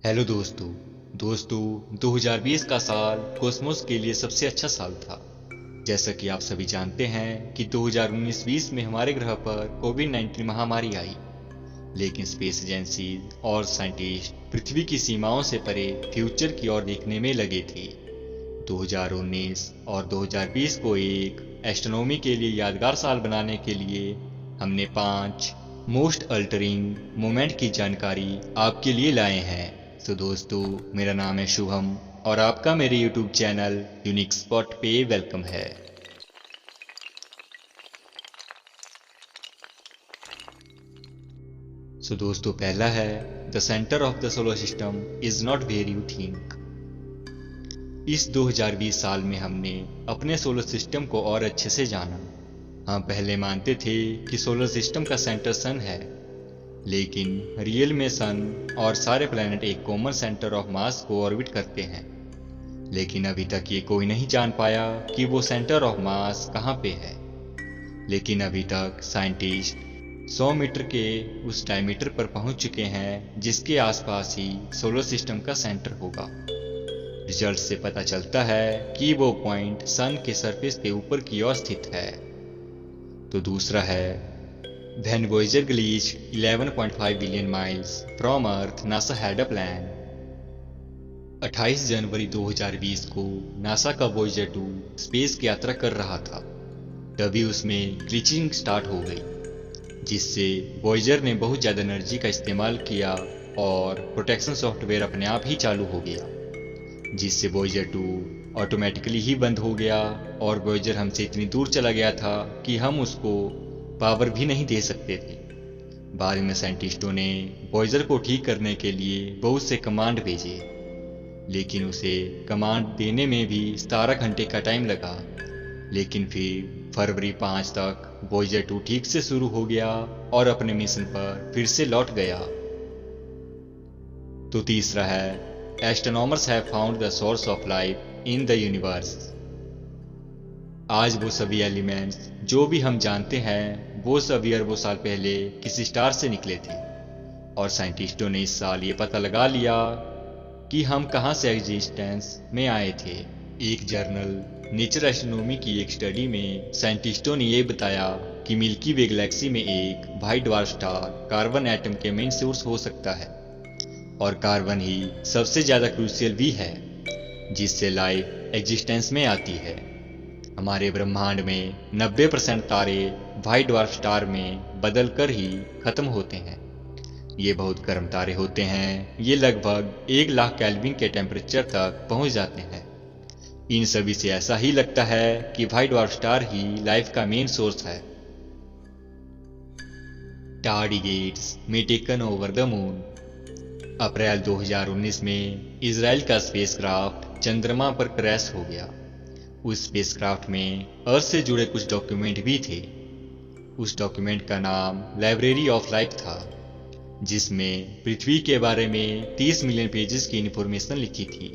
Hello दोस्तों 2020 का साल कॉस्मोस के लिए सबसे अच्छा साल था। जैसा कि आप सभी जानते हैं कि 2019-20 में हमारे ग्रह पर कोविड-19 महामारी आई, लेकिन स्पेस एजेंसी और साइंटिस्ट पृथ्वी की सीमाओं से परे फ्यूचर की ओर देखने में लगे थे। 2019 और 2020 को एक एस्ट्रोनॉमी के लिए यादगार साल बनाने के लिए हमने 5 मोस्ट अल्टरिंग मोमेंट की जानकारी आपके लिए लाए हैं। तो दोस्तों, मेरा नाम है शुभम और आपका मेरे यूट्यूब चैनल यूनिक स्पॉट पे वेलकम है। दोस्तों, पहला है the centre of the solar system is not where you think. इस 2020 साल में हमने अपने सोलर सिस्टम को और अच्छे से जाना। हम पहले मानते थे कि सोलर सिस्टम का सेंटर सन है, लेकिन रियल में सन और सारे प्लैनेट एक कॉमन सेंटर ऑफ मास को ऑर्बिट करते हैं। लेकिन अभी तक ये कोई नहीं जान पाया कि वो सेंटर ऑफ मास कहाँ पे है। लेकिन अभी तक साइंटिस्ट 100 मीटर के उस डायमीटर पर पहुंच चुके हैं जिसके आसपास ही सोलर सिस्टम का सेंटर होगा। रिजल्ट से पता चलता है कि वो पॉइंट सन के सरफेस के ऊपर की ओर स्थित है। तो दूसरा है When Voyager glitched 11.5 billion miles from Earth, NASA had a plan. 28 जनवरी 2020 को नासा का Voyager 2 स्पेस की यात्रा कर रहा था। तभी उसमें ग्लिचिंग स्टार्ट हो गई, जिससे Voyager ने बहुत ज़्यादा एनर्जी का इस्तेमाल किया और प्रोटेक्शन सॉफ्टवेयर अपने आप ही चालू हो गया, जिससे Voyager 2 ऑटोमेटिकली ही बंद हो गया और Voyager हमसे इतनी दूर चला गया था कि हम उसको पावर भी नहीं दे सकते थे। बाद में साइंटिस्टों ने Voyager को ठीक करने के लिए बहुत से कमांड भेजे, लेकिन उसे कमांड देने में भी 17 घंटे का टाइम लगा। लेकिन फिर फरवरी 5 तक Voyager 2 ठीक से शुरू हो गया और अपने मिशन पर फिर से लौट गया। तो तीसरा है astronomers have found the source of life in the universe. आज वो सभी एलिमेंट्स जो भी हम जानते हैं वो सभी अरबों साल पहले किसी स्टार से निकले थे, और साइंटिस्टों ने इस साल ये पता लगा लिया कि हम कहाँ से एग्जिस्टेंस में आए थे। एक जर्नल नेचर एस्ट्रोनॉमी की एक स्टडी में साइंटिस्टों ने ये बताया कि मिल्की वे गैलेक्सी में एक white dwarf star carbon atom के मेन सोर्स हो सकता है, और कार्बन ही सबसे ज़्यादा क्रूशियल भी है जिससे लाइफ एग्जिस्टेंस में आती है। हमारे ब्रह्मांड में 90% तारे वाइट ड्वार्फ स्टार में बदलकर ही खत्म होते हैं। ये बहुत गर्म तारे होते हैं, ये लगभग 1 लाख केल्विन के टेम्परेचर तक पहुंच जाते हैं। इन सभी से ऐसा ही लगता है कि वाइट ड्वार्फ स्टार ही लाइफ का मेन सोर्स है। टारगेट्स में टेकन ओवर द मून। अप्रैल 2019 में इजराइल का स्पेसक्राफ्ट चंद्रमा पर क्रैश हो गया। उस स्पेसक्राफ्ट में अर्थ से जुड़े कुछ डॉक्यूमेंट भी थे। उस डॉक्यूमेंट का नाम लाइब्रेरी ऑफ लाइफ था, जिसमें पृथ्वी के बारे में 30 मिलियन पेजेस की इंफॉर्मेशन लिखी थी।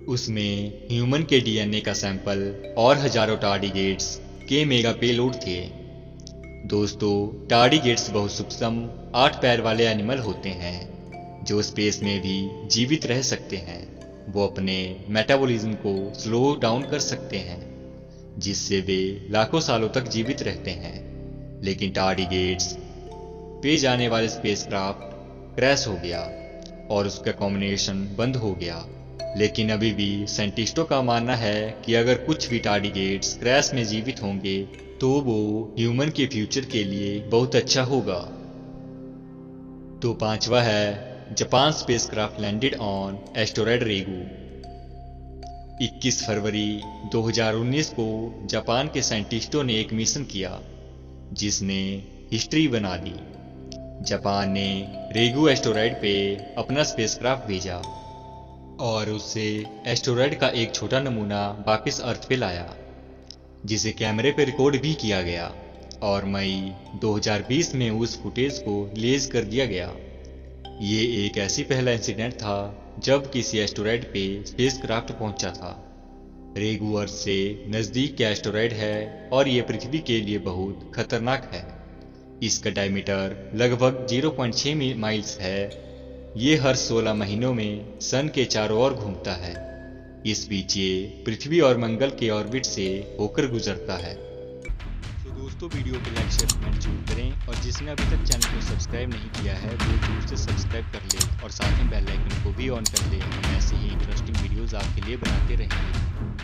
उसमें ह्यूमन के डीएनए का सैंपल और हजारों टारगेट्स के मेगा पेलोड थे। दोस्तों, टारगेट्स बहुत सूक्ष्म 8 पैर वाले एनिमल होते हैं जो स्पेस में भी जीवित रह सकते हैं। वो अपने मेटाबॉलिज्म को स्लो डाउन कर सकते हैं, जिससे वे लाखों सालों तक जीवित रहते हैं। लेकिन टारगेट्स पे जाने वाले स्पेसक्राफ्ट क्रैश हो गया और उसका कम्युनिकेशन बंद हो गया। लेकिन अभी भी साइंटिस्टों का मानना है कि अगर कुछ भी टारगेट्स क्रैश में जीवित होंगे तो वो ह्यूमन के फ्यूचर के लिए बहुत अच्छा होगा। तो पांचवा है Japan spacecraft landed on asteroid Ryugu. 21 फरवरी 2019 को जापान के साइंटिस्टों ने एक मिशन किया जिसने हिस्ट्री बना दी। जापान ने रेगू एस्टेरॉयड पे अपना स्पेसक्राफ्ट भेजा और उससे एस्टेरॉयड का एक छोटा नमूना वापस अर्थ पे लाया, जिसे कैमरे पे रिकॉर्ड भी किया गया और मई 2020 में उस फुटेज को रिलीज कर दिया गया। ये एक ऐसी पहला इंसिडेंट था जब किसी एस्टेरॉयड पे स्पेसक्राफ्ट पहुंचा था। रेगू अर्थ से नज़दीक का एस्टेरॉयड है और ये पृथ्वी के लिए बहुत खतरनाक है। इसका डायमीटर लगभग 0.6 माइल्स है। ये हर 16 महीनों में सन के चारों ओर घूमता है। इस बीच ये पृथ्वी और मंगल के ऑर्बिट से होकर गुजरता है। तो दोस्तों, वीडियो को लाइक शेयर कमेंट जरूर करें और जिसने अभी तक चैनल को सब्सक्राइब नहीं किया है वो जरूर से सब्सक्राइब कर ले और साथ में बेल आइकन को भी ऑन कर ले। हम ऐसे ही इंटरेस्टिंग वीडियोस आपके लिए बनाते रहेंगे।